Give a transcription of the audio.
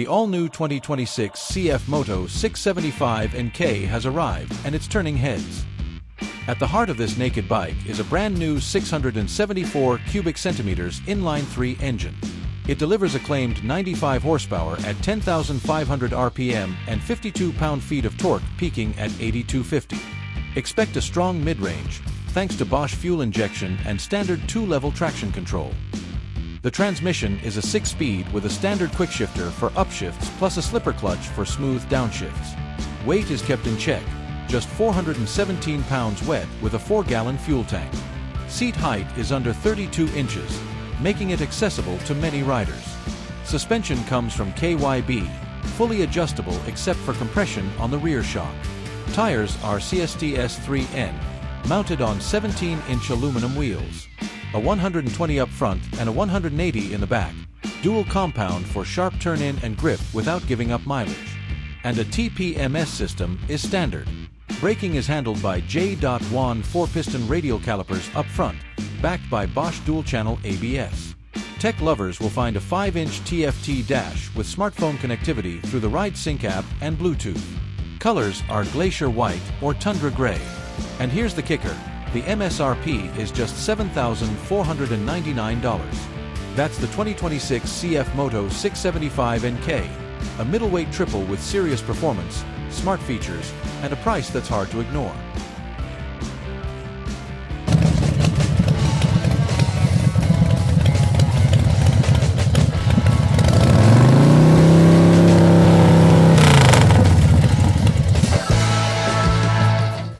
The all-new 2026 CFMoto 675NK has arrived, and it's turning heads. At the heart of this naked bike is a brand new 674 cubic centimeters inline-3 engine. It delivers a claimed 95 horsepower at 10,500 RPM and 52 pound-feet of torque, peaking at 8,250. Expect a strong mid-range, thanks to Bosch fuel injection and standard 2-level traction control. The transmission is a 6-speed with a standard quickshifter for upshifts plus a slipper clutch for smooth downshifts. Weight is kept in check, just 417 pounds wet with a 4-gallon fuel tank. Seat height is under 32 inches, making it accessible to many riders. Suspension comes from KYB, fully adjustable except for compression on the rear shock. Tires are CSTS3N, mounted on 17-inch aluminum wheels. A 120 up front and a 180 in the back, dual compound for sharp turn-in and grip without giving up mileage. And a TPMS system is standard. Braking is handled by J.Juan 4-piston radial calipers up front, backed by Bosch dual-channel ABS. Tech lovers will find a 5-inch TFT dash with smartphone connectivity through the RideSync app and Bluetooth. Colors are Glacier White or Tundra Grey. And here's the kicker. The MSRP is just $7,499. That's the 2026 CFMoto 675NK, a middleweight triple with serious performance, smart features, and a price that's hard to ignore.